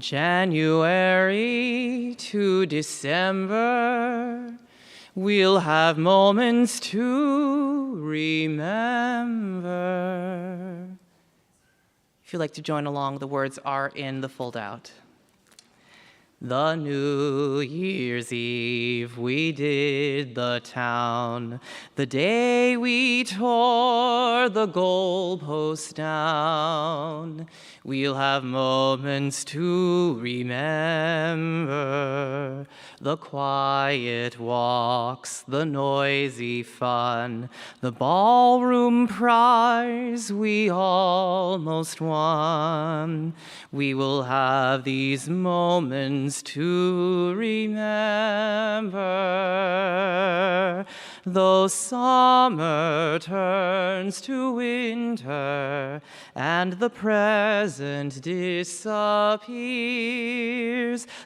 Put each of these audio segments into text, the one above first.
January to December, we'll have moments to remember. If you'd like to join along, the words are in the fold-out. The New Year's Eve we did the town, the day we tore the goalpost down. We'll have moments to remember, the quiet walks, the noisy fun, the ballroom prize we almost won. We will have these moments to remember. Though summer turns to winter and the present disappears,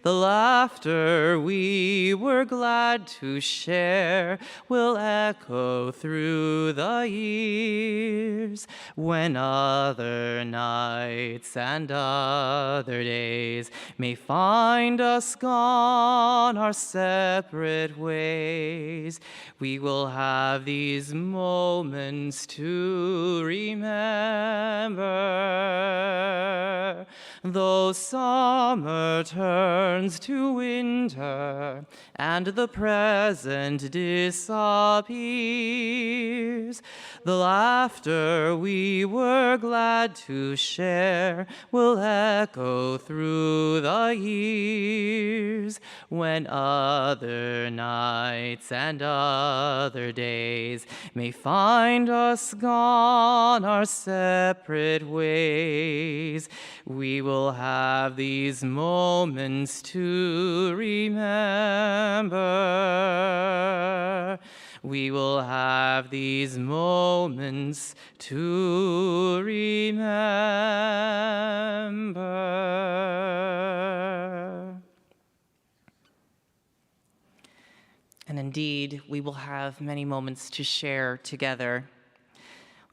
the laughter we were glad to share will echo through the years. When other nights and other days may find us gone our separate ways, we will have these moments to remember. Though summer turns to winter and the present disappears, the laughter we were glad to share will echo through the years. When other nights and other days may find us gone our separate ways, we will have these moments to remember. We will have these moments to remember. And indeed, we will have many moments to share together.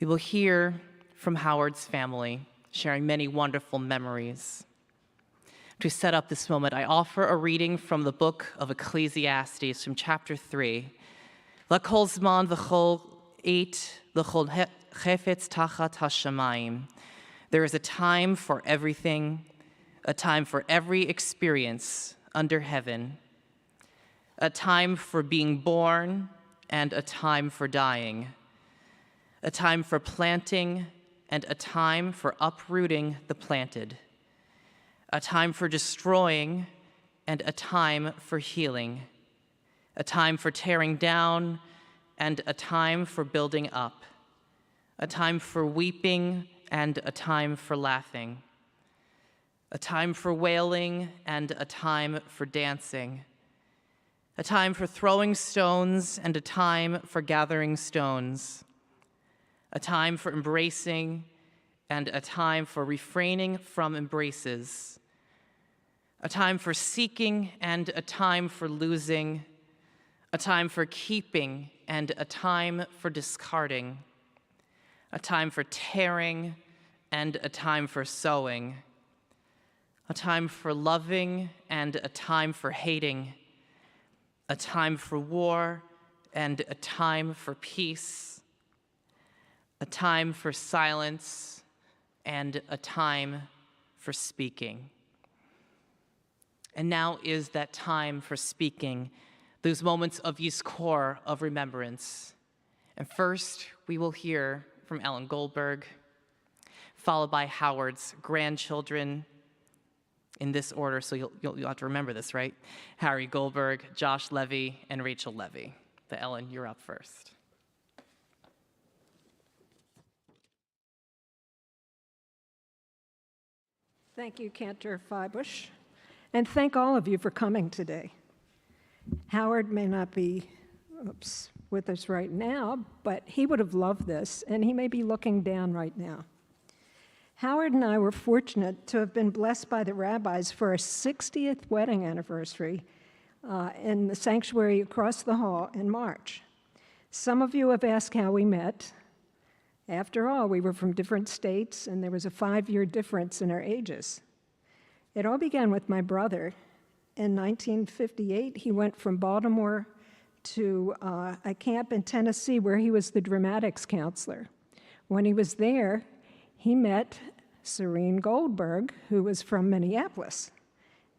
We will hear from Howard's family, sharing many wonderful memories. To set up this moment, I offer a reading from the book of Ecclesiastes from chapter 3. L'kol zman v'chol eit l'chol chefetz tachat hashamayim. There is a time for everything, a time for every experience under heaven, a time for being born and a time for dying, a time for planting and a time for uprooting the planted, a time for destroying and a time for healing, a time for tearing down and a time for building up, a time for weeping and a time for laughing, a time for wailing and a time for dancing, a time for throwing stones and a time for gathering stones, a time for embracing and a time for refraining from embraces, a time for seeking and a time for losing, a time for keeping and a time for discarding, a time for tearing and a time for sowing, a time for loving and a time for hating, a time for war and a time for peace, a time for silence and a time for speaking. And now is that time for speaking, those moments of Yizkor, of remembrance. And first, we will hear from Ellen Goldberg, followed by Howard's grandchildren, in this order, so you'll have to remember this, right? Harry Goldberg, Josh Levy, and Rachel Levy. But Ellen, you're up first. Thank you, Cantor Feibush, and thank all of you for coming today. Howard may not be with us right now, but he would have loved this, and he may be looking down right now. Howard and I were fortunate to have been blessed by the rabbis for our 60th wedding anniversary in the sanctuary across the hall in March. Some of you have asked how we met. After all, we were from different states, and there was a 5-year difference in our ages. It all began with my brother. In 1958, he went from Baltimore to a camp in Tennessee where he was the dramatics counselor. When he was there, he met Serene Goldberg, who was from Minneapolis.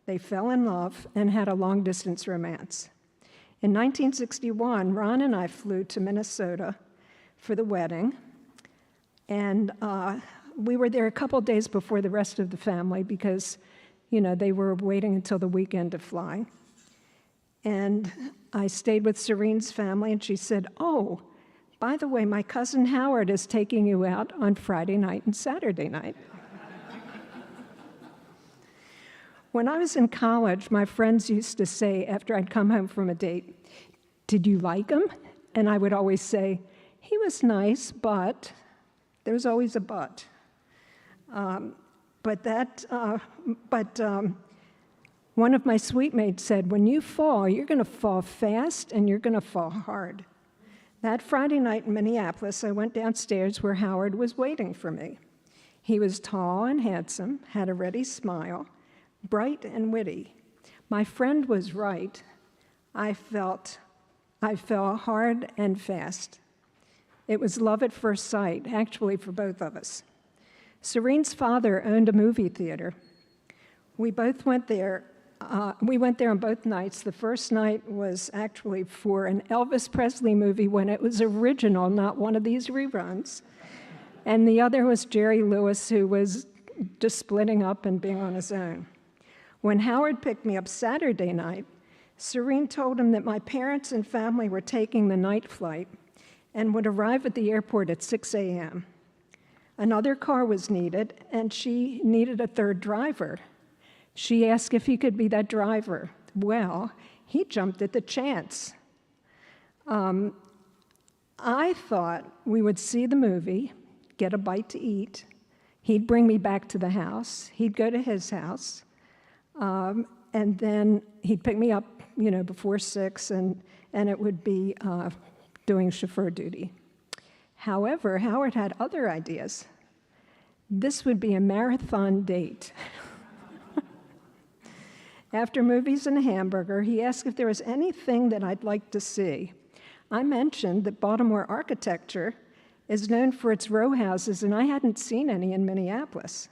They fell in love and had a long-distance romance. In 1961, Ron and I flew to Minnesota for the wedding, and we were there a couple days before the rest of the family because, they were waiting until the weekend to fly. And I stayed with Serene's family, and she said, "Oh, by the way, my cousin Howard is taking you out on Friday night and Saturday night." When I was in college, my friends used to say after I'd come home from a date, "Did you like him?" And I would always say, "He was nice, but," there was always a but. One of my suite mates said, "When you fall, you're going to fall fast and you're going to fall hard." That Friday night in Minneapolis, I went downstairs where Howard was waiting for me. He was tall and handsome, had a ready smile, bright and witty. My friend was right. I fell hard and fast. It was love at first sight, actually, for both of us. Serene's father owned a movie theater. We both went there. We went there on both nights. The first night was actually for an Elvis Presley movie when it was original, not one of these reruns. And the other was Jerry Lewis, who was just splitting up and being on his own. When Howard picked me up Saturday night, Serene told him that my parents and family were taking the night flight and would arrive at the airport at 6 a.m. Another car was needed, and she needed a third driver. She asked if he could be that driver. Well, he jumped at the chance. I thought we would see the movie, get a bite to eat. He'd bring me back to the house. He'd go to his house. And then he'd pick me up, before 6, and it would be doing chauffeur duty. However, Howard had other ideas. This would be a marathon date. After movies and a hamburger, he asked if there was anything that I'd like to see. I mentioned that Baltimore architecture is known for its row houses, and I hadn't seen any in Minneapolis.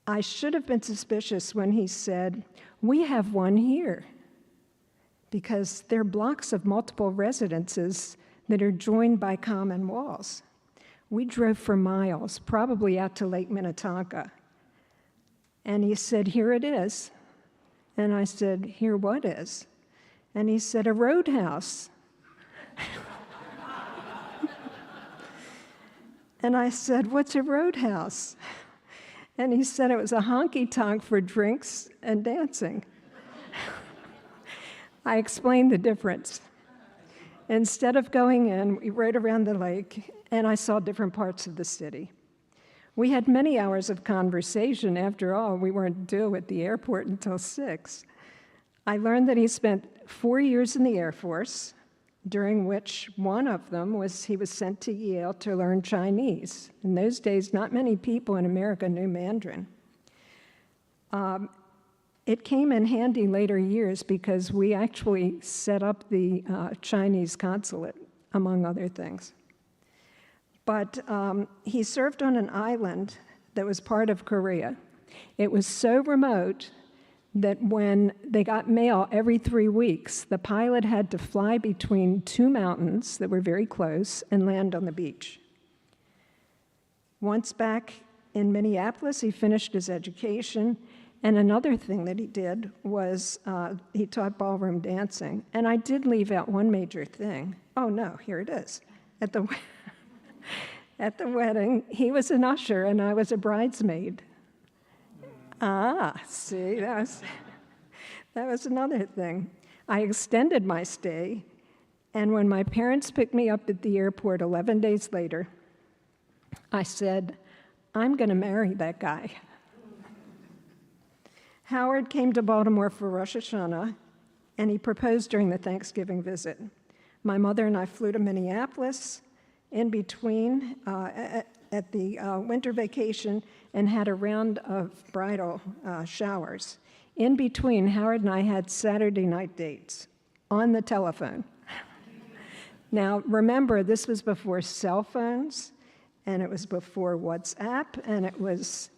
I should have been suspicious when he said, "We have one here," because they're blocks of multiple residences that are joined by common walls. We drove for miles, probably out to Lake Minnetonka. And he said, "Here it is." And I said, "Here what is?" And he said, "A roadhouse." And I said, "What's a roadhouse?" And he said it was a honky-tonk for drinks and dancing. I explained the difference. Instead of going in, we rode around the lake, and I saw different parts of the city. We had many hours of conversation. After all, we weren't due at the airport until 6. I learned that he spent 4 years in the Air Force, during which one of them was he was sent to Yale to learn Chinese. In those days, not many people in America knew Mandarin. It came in handy later years because we actually set up the Chinese consulate, among other things. But he served on an island that was part of Korea. It was so remote that when they got mail every 3 weeks, the pilot had to fly between 2 mountains that were very close and land on the beach. Once back in Minneapolis, he finished his education, and another thing that he did was he taught ballroom dancing. And I did leave out one major thing. Oh no, here it is. At the wedding, he was an usher and I was a bridesmaid. See, that was another thing. I extended my stay, and when my parents picked me up at the airport 11 days later, I said, "I'm going to marry that guy." Howard came to Baltimore for Rosh Hashanah, and he proposed during the Thanksgiving visit. My mother and I flew to Minneapolis. In between, at the winter vacation and had a round of bridal showers. In between, Howard and I had Saturday night dates on the telephone. Now, remember, this was before cell phones, and it was before WhatsApp, and it was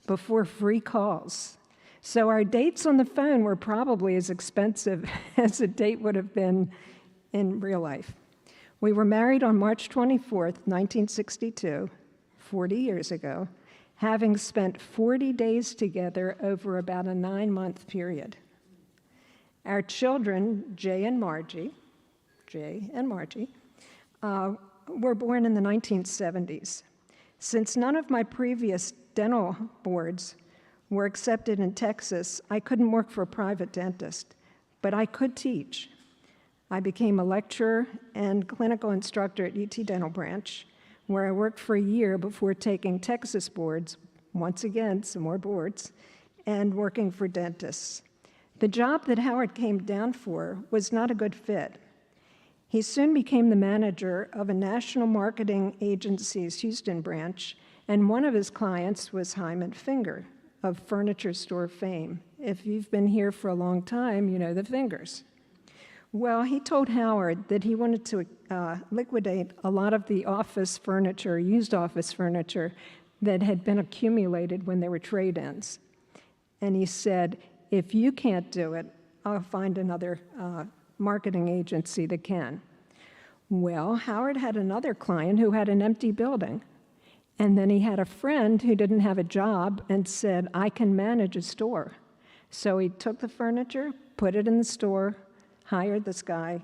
before free calls. So our dates on the phone were probably as expensive as a date would have been in real life. We were married on March 24th, 1962, 40 years ago, having spent 40 days together over about a 9-month period. Our children, Jay and Margie, were born in the 1970s. Since none of my previous dental boards were accepted in Texas, I couldn't work for a private dentist, but I could teach. I became a lecturer and clinical instructor at UT Dental Branch, where I worked for a year before taking Texas boards, once again, some more boards, and working for dentists. The job that Howard came down for was not a good fit. He soon became the manager of a national marketing agency's Houston branch, and one of his clients was Hyman Finger of furniture store fame. If you've been here for a long time, you know the Fingers. Well, he told Howard that he wanted to liquidate a lot of the office furniture, used office furniture, that had been accumulated when there were trade-ins. And he said, if you can't do it, I'll find another marketing agency that can. Well, Howard had another client who had an empty building. And then he had a friend who didn't have a job and said, I can manage a store. So he took the furniture, put it in the store, hired this guy,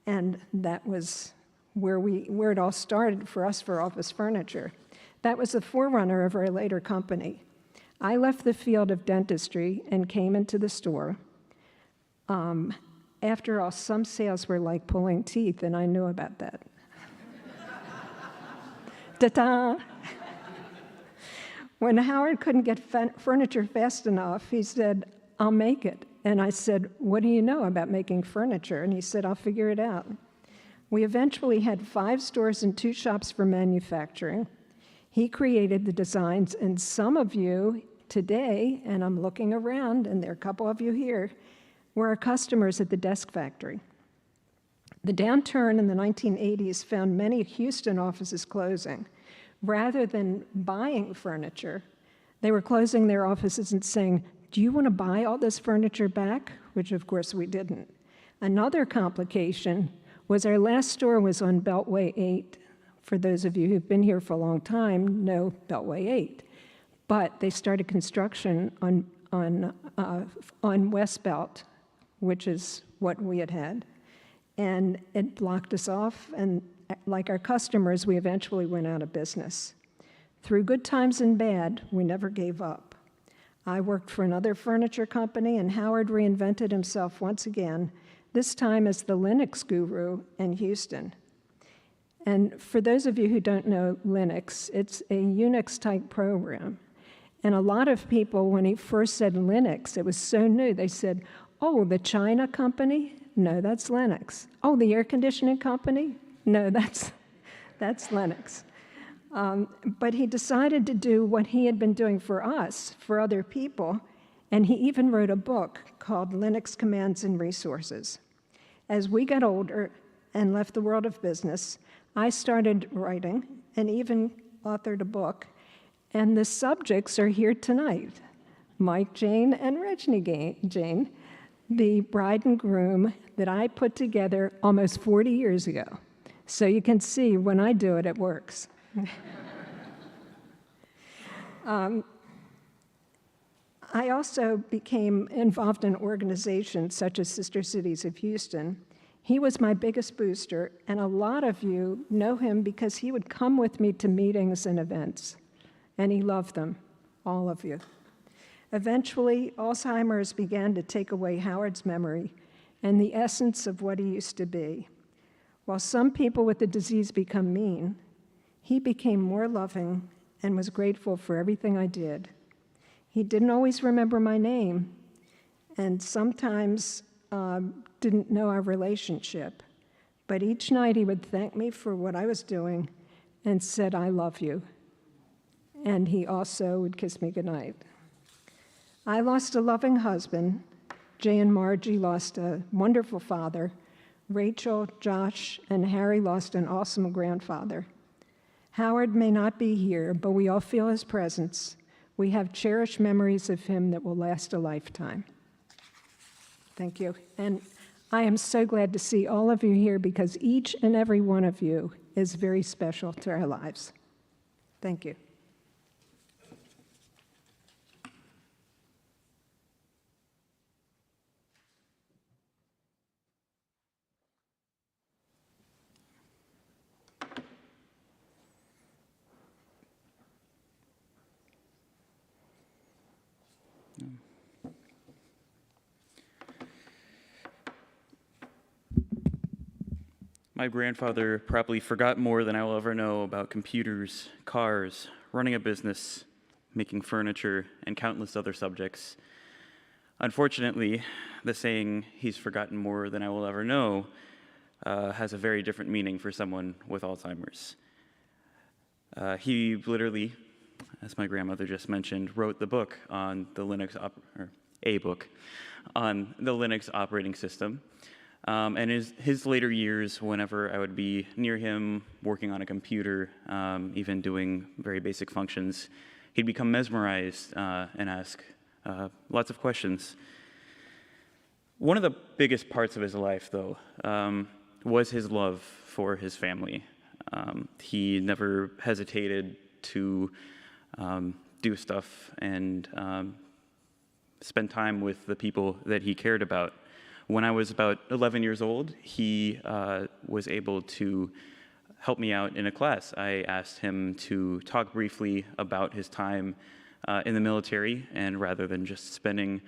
and that was where it all started for us for office furniture. That was the forerunner of our later company. I left the field of dentistry and came into the store. After all, some sales were like pulling teeth, and I knew about that. Ta-ta! When Howard couldn't get furniture fast enough, he said, I'll make it. And I said, what do you know about making furniture? And he said, I'll figure it out. We eventually had 5 stores and 2 shops for manufacturing. He created the designs, and some of you today, and I'm looking around, and there are a couple of you here, were our customers at the desk factory. The downturn in the 1980s found many Houston offices closing. Rather than buying furniture, they were closing their offices and saying, do you want to buy all this furniture back? Which, of course, we didn't. Another complication was our last store was on Beltway 8. For those of you who've been here for a long time, know Beltway 8. But they started construction on West Belt, which is what we had. And it blocked us off, and like our customers, we eventually went out of business. Through good times and bad, we never gave up. I worked for another furniture company, and Howard reinvented himself once again, this time as the Linux guru in Houston. And for those of you who don't know Linux, it's a Unix-type program. And a lot of people, when he first said Linux, it was so new, they said, oh, the China company? No, that's Linux. Oh, the air conditioning company? No, that's Linux. But he decided to do what he had been doing for us, for other people, and he even wrote a book called Linux Commands and Resources. As we got older and left the world of business, I started writing and even authored a book, and the subjects are here tonight. Mike Jane and Rajni Jane, the bride and groom that I put together almost 40 years ago. So you can see when I do it, it works. I also became involved in organizations such as Sister Cities of Houston. He was my biggest booster, and a lot of you know him because he would come with me to meetings and events, and he loved them, all of you. Eventually, Alzheimer's began to take away Howard's memory and the essence of what he used to be. While some people with the disease become mean, he became more loving and was grateful for everything I did. He didn't always remember my name, and sometimes didn't know our relationship. But each night he would thank me for what I was doing and said, I love you. and he also would kiss me goodnight. I lost a loving husband. Jay and Margie lost a wonderful father. Rachel, Josh, and Harry lost an awesome grandfather. Howard may not be here, but we all feel his presence. We have cherished memories of him that will last a lifetime. Thank you. And I am so glad to see all of you here because each and every one of you is very special to our lives. Thank you. My grandfather probably forgot more than I will ever know about computers, cars, running a business, making furniture, and countless other subjects. Unfortunately, the saying, "he's forgotten more than I will ever know," has a very different meaning for someone with Alzheimer's. He literally, as my grandmother just mentioned, wrote the book on the a book on the Linux operating system. And his later years, whenever I would be near him, working on a computer, even doing very basic functions, he'd become mesmerized and ask lots of questions. One of the biggest parts of his life, though, was his love for his family. He never hesitated to do stuff and spend time with the people that he cared about. When I was about 11 years old, he was able to help me out in a class. I asked him to talk briefly about his time in the military, and rather than just spending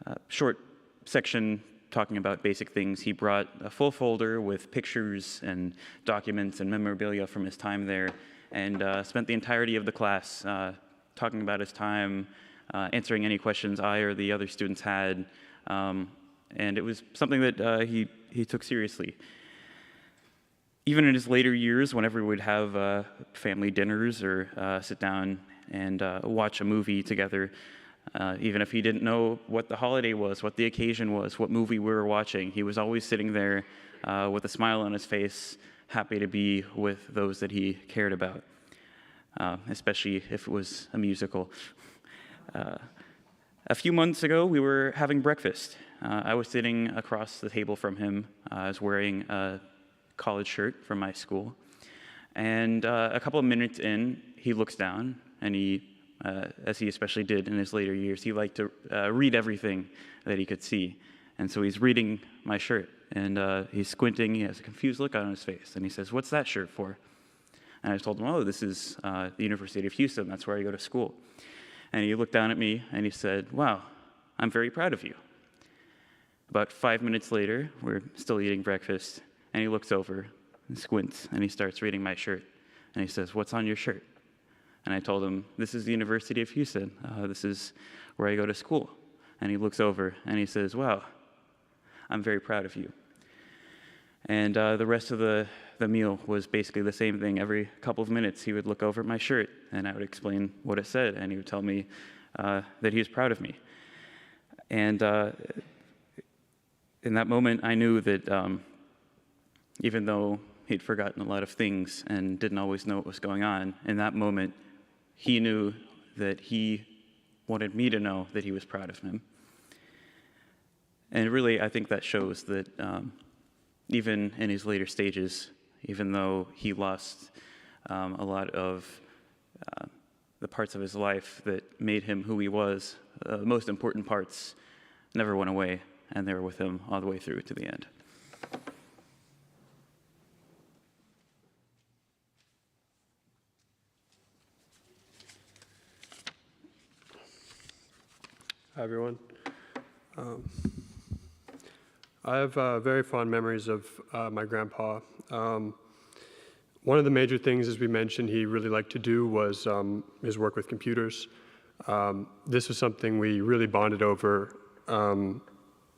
a short section talking about basic things, he brought a full folder with pictures and documents and memorabilia from his time there, and spent the entirety of the class talking about his time, answering any questions I or the other students had. And it was something that he took seriously. Even in his later years, whenever we would have family dinners or sit down and watch a movie together, even if he didn't know what the holiday was, what the occasion was, what movie we were watching, he was always sitting there with a smile on his face, happy to be with those that he cared about, especially if it was a musical. A few months ago, we were having breakfast. I was sitting across the table from him. I was wearing a college shirt from my school. And a couple of minutes in, he looks down, and he, as he especially did in his later years, he liked to read everything that he could see. And so he's reading my shirt, and he's squinting. He has a confused look on his face, and he says, "What's that shirt for?" And I told him, "Oh, this is the University of Houston. That's where I go to school." And he looked down at me, and he said, "Wow, I'm very proud of you." About 5 minutes later, we're still eating breakfast, and he looks over and squints, and he starts reading my shirt. And he says, "What's on your shirt?" And I told him, "This is the University of Houston. This is where I go to school." And he looks over, and he says, "Wow, I'm very proud of you." And the rest of the meal was basically the same thing. Every couple of minutes, he would look over at my shirt, and I would explain what it said, and he would tell me that he was proud of me. And in that moment, I knew that even though he'd forgotten a lot of things and didn't always know what was going on, in that moment, he knew that he wanted me to know that he was proud of him. And really, I think that shows that even in his later stages, even though he lost a lot of the parts of his life that made him who he was, the most important parts never went away, and they were with him all the way through to the end. Hi, everyone. I have very fond memories of my grandpa. One of the major things, as we mentioned, he really liked to do was his work with computers. This was something we really bonded over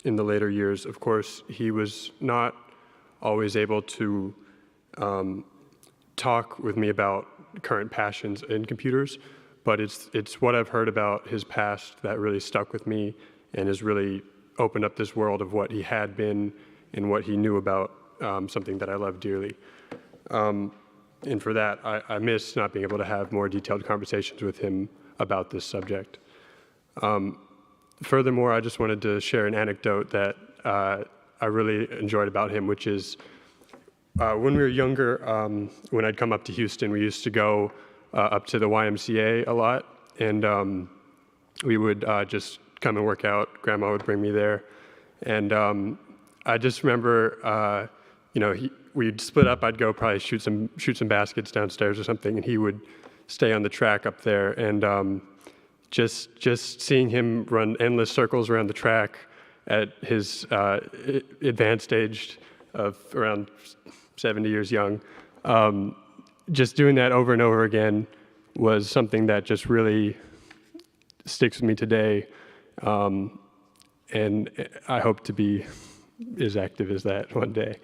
in the later years. Of course, he was not always able to talk with me about current passions in computers, but it's what I've heard about his past that really stuck with me and has really opened up this world of what he had been and what he knew about something that I love dearly. And for that, I miss not being able to have more detailed conversations with him about this subject. Furthermore, I just wanted to share an anecdote that I really enjoyed about him, which is when we were younger, when I'd come up to Houston, we used to go up to the YMCA a lot, and we would just come and work out. Grandma would bring me there, and I just remember, we'd split up. I'd go probably shoot some baskets downstairs or something, and he would stay on the track up there, and just seeing him run endless circles around the track at his advanced age of around 70 years young, just doing that over and over again was something that just really sticks with me today, and I hope to be as active as that one day.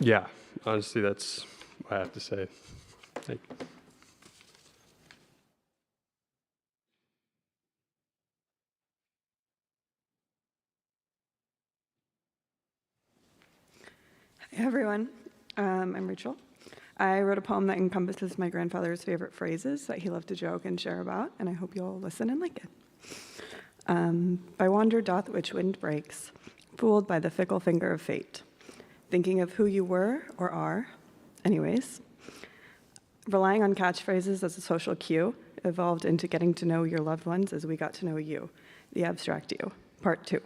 Yeah, honestly, that's what I have to say. Thank you. Hey everyone, I'm Rachel. I wrote a poem that encompasses my grandfather's favorite phrases that he loved to joke and share about, and I hope you'll listen and like it. By wander doth which wind breaks, fooled by the fickle finger of fate, thinking of who you were or are, anyways. Relying on catchphrases as a social cue evolved into getting to know your loved ones as we got to know you, the abstract you, part 2.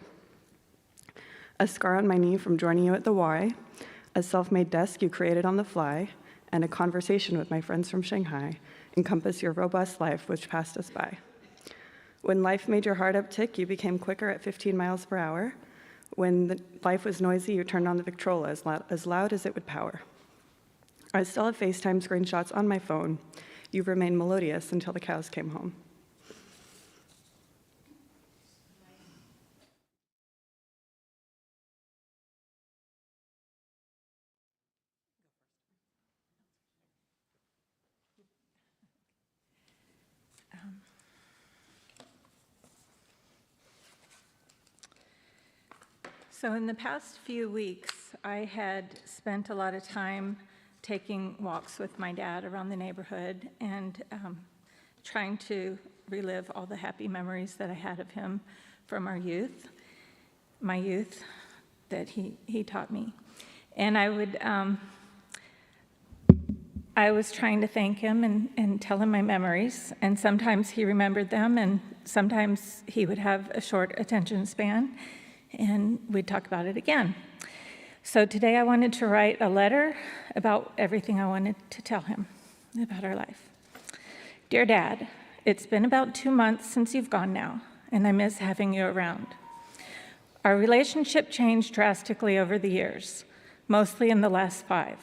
A scar on my knee from joining you at the Y, a self-made desk you created on the fly, and a conversation with my friends from Shanghai encompass your robust life which passed us by. When life made your heart uptick, you became quicker at 15 miles per hour. When life was noisy, you turned on the Victrola as loud as it would power. I still have FaceTime screenshots on my phone. You remained melodious until the cows came home. So in the past few weeks, I had spent a lot of time taking walks with my dad around the neighborhood and trying to relive all the happy memories that I had of him from our youth, my youth, that he taught me. And I was trying to thank him and tell him my memories, and sometimes he remembered them, and sometimes he would have a short attention span, and we'd talk about it again. So today I wanted to write a letter about everything I wanted to tell him about our life. Dear Dad, it's been about 2 months since you've gone now, and I miss having you around. Our relationship changed drastically over the years, mostly in the last 5.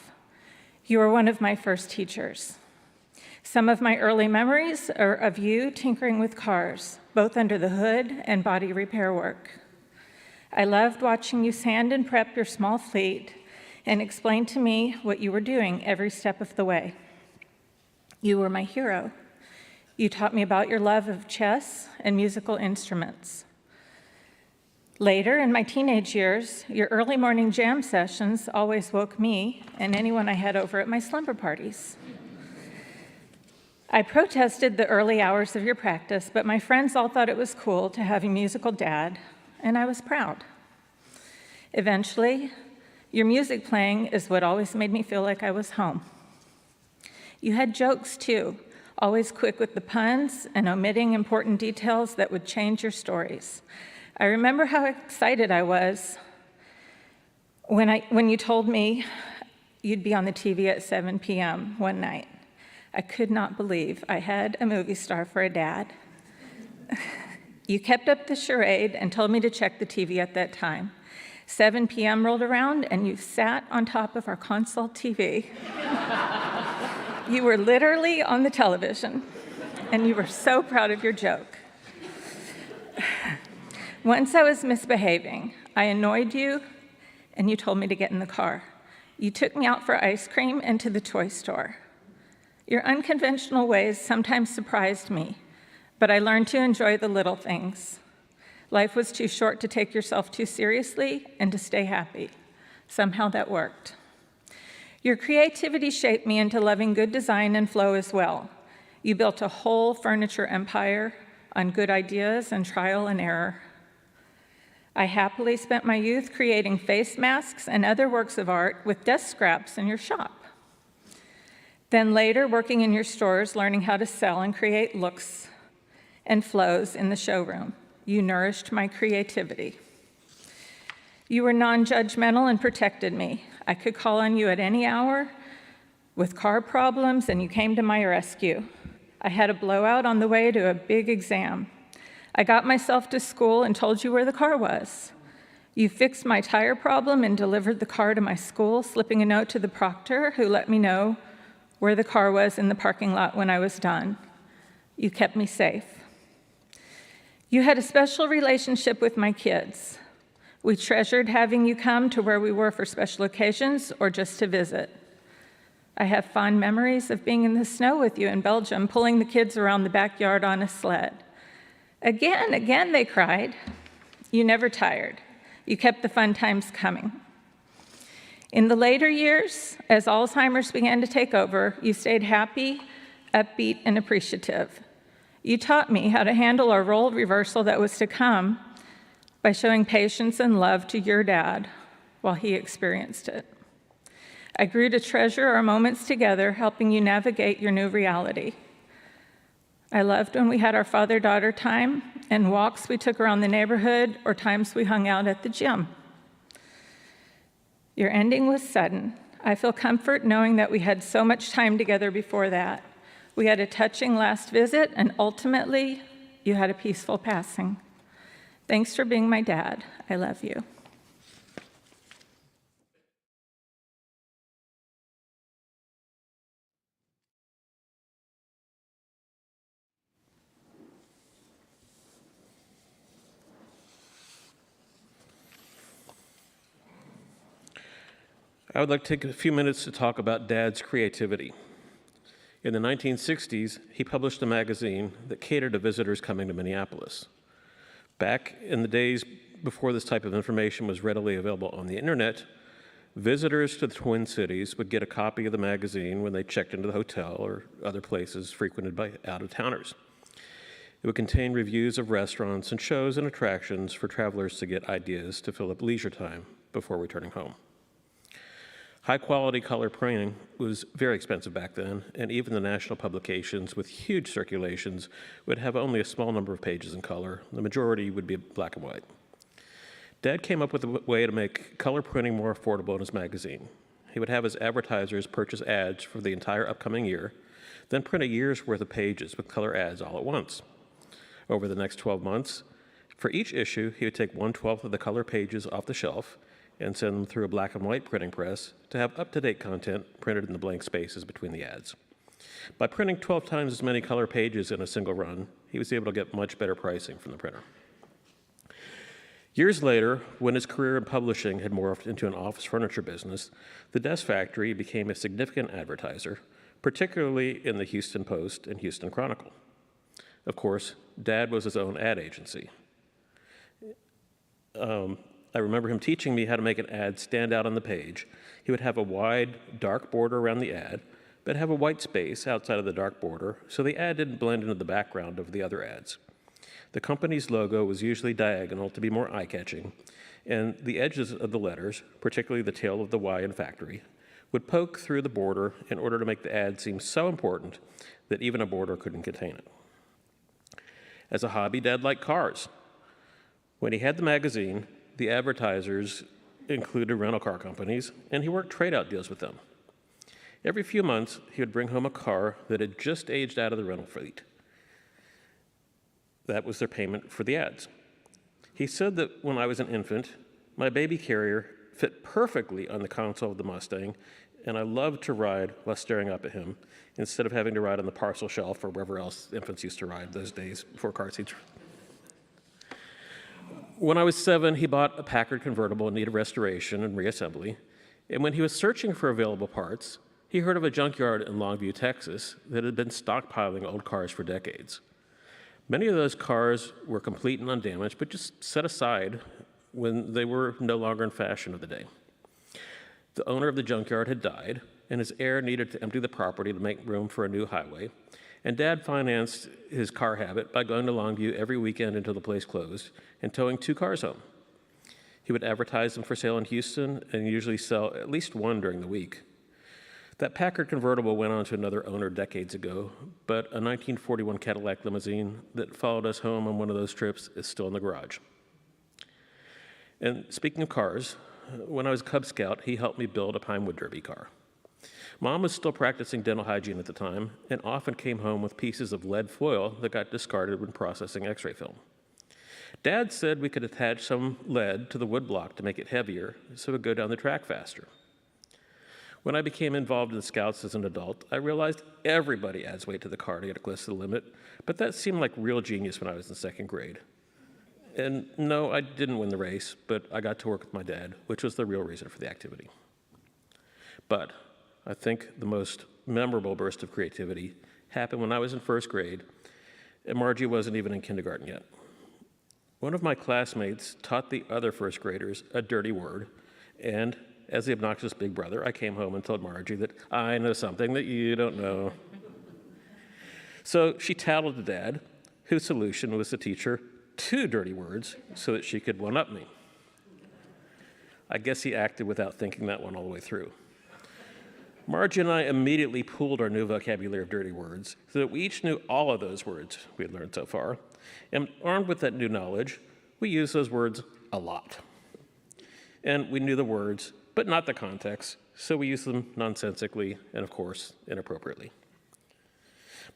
You were one of my first teachers. Some of my early memories are of you tinkering with cars, both under the hood and body repair work. I loved watching you sand and prep your small fleet and explain to me what you were doing every step of the way. You were my hero. You taught me about your love of chess and musical instruments. Later, in my teenage years, your early morning jam sessions always woke me and anyone I had over at my slumber parties. I protested the early hours of your practice, but my friends all thought it was cool to have a musical dad, and I was proud. Eventually, your music playing is what always made me feel like I was home. You had jokes too, always quick with the puns and omitting important details that would change your stories. I remember how excited I was when you told me you'd be on the TV at 7 p.m. one night. I could not believe I had a movie star for a dad. You kept up the charade and told me to check the TV at that time. 7 p.m. rolled around and you sat on top of our console TV. You were literally on the television, and you were so proud of your joke. Once I was misbehaving. I annoyed you, and you told me to get in the car. You took me out for ice cream and to the toy store. Your unconventional ways sometimes surprised me, but I learned to enjoy the little things. Life was too short to take yourself too seriously and to stay happy. Somehow that worked. Your creativity shaped me into loving good design and flow as well. You built a whole furniture empire on good ideas and trial and error. I happily spent my youth creating face masks and other works of art with desk scraps in your shop. Then later, working in your stores, learning how to sell and create looks and flows in the showroom. You nourished my creativity. You were non-judgmental and protected me. I could call on you at any hour with car problems, and you came to my rescue. I had a blowout on the way to a big exam. I got myself to school and told you where the car was. You fixed my tire problem and delivered the car to my school, slipping a note to the proctor who let me know where the car was in the parking lot when I was done. You kept me safe. You had a special relationship with my kids. We treasured having you come to where we were for special occasions or just to visit. I have fond memories of being in the snow with you in Belgium, pulling the kids around the backyard on a sled. Again, they cried. You never tired. You kept the fun times coming. In the later years, as Alzheimer's began to take over, you stayed happy, upbeat, and appreciative. You taught me how to handle our role reversal that was to come by showing patience and love to your dad while he experienced it. I grew to treasure our moments together, helping you navigate your new reality. I loved when we had our father-daughter time and walks we took around the neighborhood or times we hung out at the gym. Your ending was sudden. I feel comfort knowing that we had so much time together before that. We had a touching last visit, and ultimately, you had a peaceful passing. Thanks for being my dad. I love you. I would like to take a few minutes to talk about Dad's creativity. In the 1960s, he published a magazine that catered to visitors coming to Minneapolis. Back in the days before this type of information was readily available on the internet, visitors to the Twin Cities would get a copy of the magazine when they checked into the hotel or other places frequented by out-of-towners. It would contain reviews of restaurants and shows and attractions for travelers to get ideas to fill up leisure time before returning home. High-quality color printing was very expensive back then, and even the national publications with huge circulations would have only a small number of pages in color. The majority would be black and white. Dad came up with a way to make color printing more affordable in his magazine. He would have his advertisers purchase ads for the entire upcoming year, then print a year's worth of pages with color ads all at once. Over the next 12 months, for each issue, he would take 1/12 of the color pages off the shelf and send them through a black and white printing press to have up-to-date content printed in the blank spaces between the ads. By printing 12 times as many color pages in a single run, he was able to get much better pricing from the printer. Years later, when his career in publishing had morphed into an office furniture business, the Desk Factory became a significant advertiser, particularly in the Houston Post and Houston Chronicle. Of course, Dad was his own ad agency. I remember him teaching me how to make an ad stand out on the page. He would have a wide, dark border around the ad, but have a white space outside of the dark border, so the ad didn't blend into the background of the other ads. The company's logo was usually diagonal to be more eye-catching, and the edges of the letters, particularly the tail of the Y in factory, would poke through the border in order to make the ad seem so important that even a border couldn't contain it. As a hobby, Dad liked cars. When he had the magazine, the advertisers included rental car companies, and he worked trade-out deals with them. Every few months, he would bring home a car that had just aged out of the rental fleet. That was their payment for the ads. He said that when I was an infant, my baby carrier fit perfectly on the console of the Mustang, and I loved to ride while staring up at him, instead of having to ride on the parcel shelf or wherever else infants used to ride those days before car seats. When I was 7, he bought a Packard convertible in need of restoration and reassembly, and when he was searching for available parts, he heard of a junkyard in Longview, Texas, that had been stockpiling old cars for decades. Many of those cars were complete and undamaged, but just set aside when they were no longer in fashion of the day. The owner of the junkyard had died, and his heir needed to empty the property to make room for a new highway, and Dad financed his car habit by going to Longview every weekend until the place closed and towing 2 cars home. He would advertise them for sale in Houston and usually sell at least one during the week. That Packard convertible went on to another owner decades ago, but a 1941 Cadillac limousine that followed us home on one of those trips is still in the garage. And speaking of cars, when I was a Cub Scout, he helped me build a Pinewood Derby car. Mom was still practicing dental hygiene at the time and often came home with pieces of lead foil that got discarded when processing x-ray film. Dad said we could attach some lead to the wood block to make it heavier so it would go down the track faster. When I became involved in the Scouts as an adult, I realized everybody adds weight to the car to get it close to the limit, but that seemed like real genius when I was in 2nd grade. And no, I didn't win the race, but I got to work with my dad, which was the real reason for the activity. But I think the most memorable burst of creativity happened when I was in 1st grade, and Margie wasn't even in kindergarten yet. One of my classmates taught the other 1st graders a dirty word, and as the obnoxious big brother, I came home and told Margie that I know something that you don't know. So she tattled to Dad, whose solution was to teach her 2 dirty words so that she could one-up me. I guess he acted without thinking that one all the way through. Margie and I immediately pooled our new vocabulary of dirty words so that we each knew all of those words we had learned so far. And armed with that new knowledge, we used those words a lot. And we knew the words, but not the context, so we used them nonsensically and, of course, inappropriately.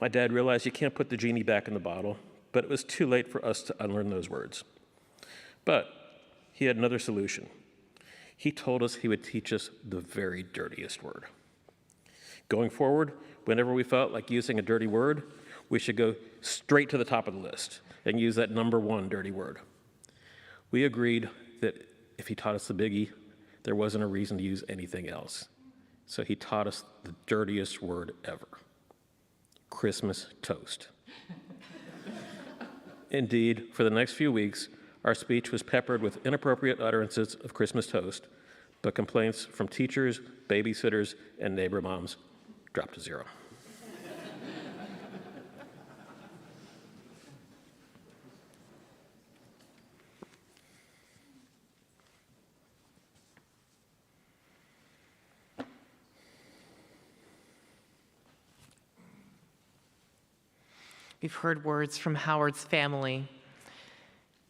My dad realized you can't put the genie back in the bottle, but it was too late for us to unlearn those words. But he had another solution. He told us he would teach us the very dirtiest word. Going forward, whenever we felt like using a dirty word, we should go straight to the top of the list and use that number 1 dirty word. We agreed that if he taught us the biggie, there wasn't a reason to use anything else. So he taught us the dirtiest word ever: Christmas toast. Indeed, for the next few weeks, our speech was peppered with inappropriate utterances of Christmas toast, but complaints from teachers, babysitters, and neighbor moms dropped to 0. We've heard words from Howard's family,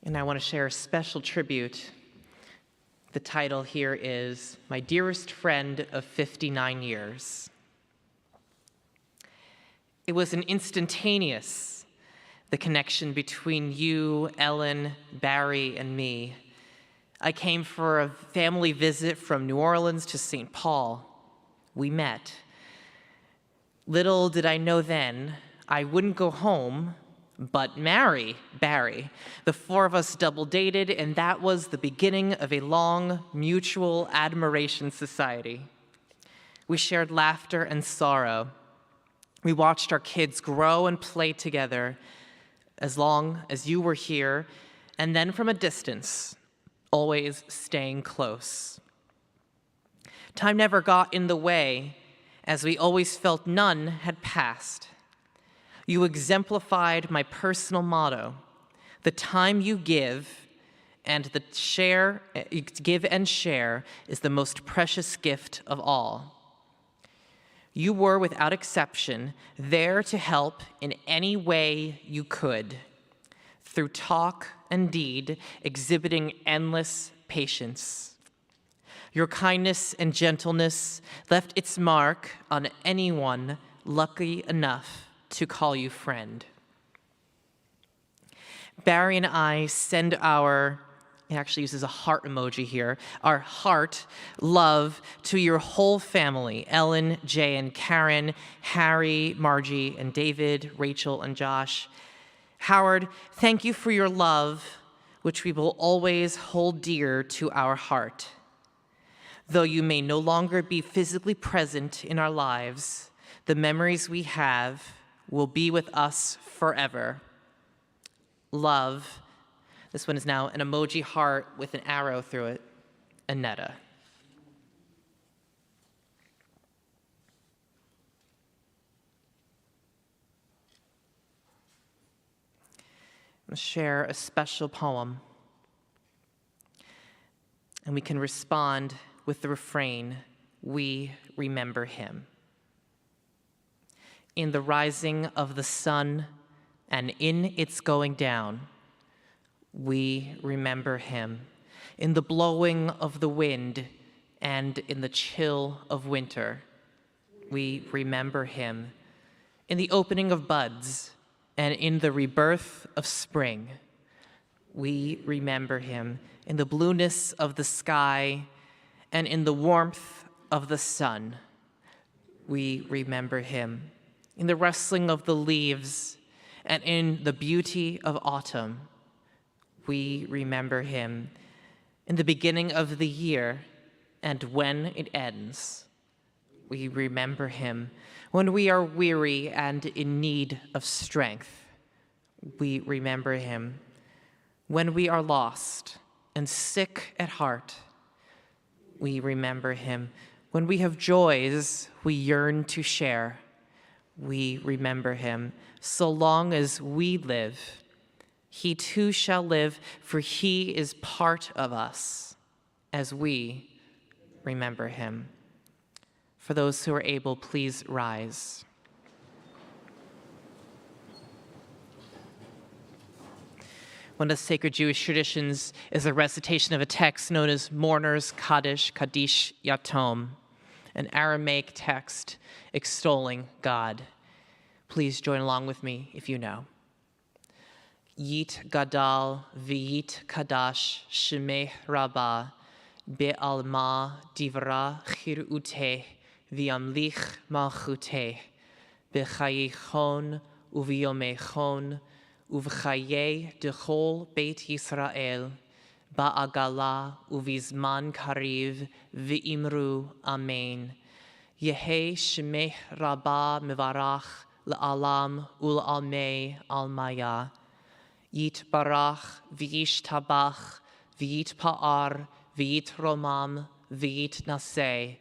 and I want to share a special tribute. The title here is My Dearest Friend of 59 Years. It was an instantaneous, the connection between you, Ellen, Barry, and me. I came for a family visit from New Orleans to St. Paul. We met. Little did I know then, I wouldn't go home, but marry Barry. The 4 of us double dated, and that was the beginning of a long mutual admiration society. We shared laughter and sorrow. We watched our kids grow and play together as long as you were here, and then from a distance, always staying close. Time never got in the way, as we always felt none had passed. You exemplified my personal motto: the time you give and share is the most precious gift of all. You were, without exception, there to help in any way you could, through talk and deed, exhibiting endless patience. Your kindness and gentleness left its mark on anyone lucky enough to call you friend. Barry and I send it actually uses a heart emoji here, our heart love to your whole family: Ellen, Jay, and Karen, Harry, Margie, and David, Rachel, and Josh. Howard, thank you for your love, which we will always hold dear to our heart. Though you may no longer be physically present in our lives, the memories we have will be with us forever. Love. This one is now an emoji heart with an arrow through it. Annetta. I'm going to share a special poem, and we can respond with the refrain, "We remember him." In the rising of the sun and in its going down, we remember him. In the blowing of the wind and in the chill of winter, we remember him. In the opening of buds and in the rebirth of spring, we remember him. In the blueness of the sky and in the warmth of the sun, we remember him. In the rustling of the leaves and in the beauty of autumn, we remember him. In the beginning of the year and when it ends, we remember him. When we are weary and in need of strength, we remember him. When we are lost and sick at heart, we remember him. When we have joys we yearn to share, we remember him. So long as we live, he too shall live, for he is part of us as we remember him. For those who are able, please rise. One of the sacred Jewish traditions is a recitation of a text known as Mourner's Kaddish Yatom, an Aramaic text extolling God. Please join along with me if you know. Yit Gadal V'yit Kadash Shemeh Rabbah Be'alma Divra Chiruteh V'yamlich Malchuteh B'chayichon Uv'yomechon Uv'chayei Dechol Beit Yisrael Ba'agala Uv'izman Kariv V'imru Amen. Yehei Shemeh Rabbah Mevarach La'alam Ul'almei Almaya. Yit Barach V'yish Tabach V'yit Pa'ar V'yit Romam V'yit Naseh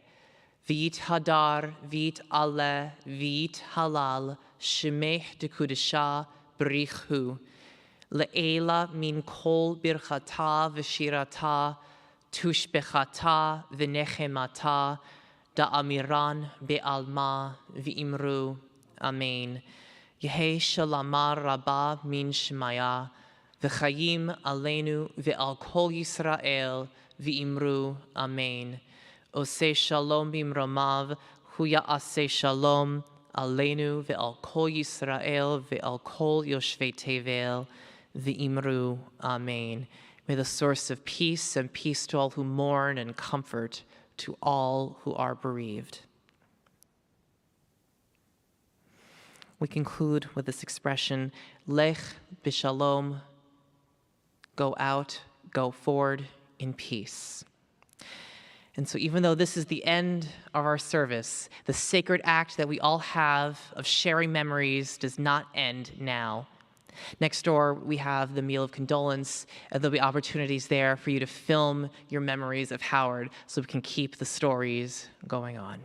V'yit Hadar V'yit Ale V'yit Halal Shemeh Dekudesha Brichu Le'ela Min Kol Birchata V'shirata Tushbechata V'nechemata Da'amiran Be'alma V'imru Amen. Yehei Shalamar Rabbah Min Shemaya V'chayim Aleinu V'al Kol Yisrael V'imru Amen. Oseh Shalom Bimromav Hu Ya'aseh Shalom Aleinu V'al Kol Yisrael V'al Kol Yoshvei Tevel V'imru Amen. May the source of peace and peace to all who mourn and comfort to all who are bereaved. We conclude with this expression, Lech b'shalom, go out, go forward in peace. And so even though this is the end of our service, the sacred act that we all have of sharing memories does not end now. Next door, we have the meal of condolence, and there'll be opportunities there for you to film your memories of Howard so we can keep the stories going on.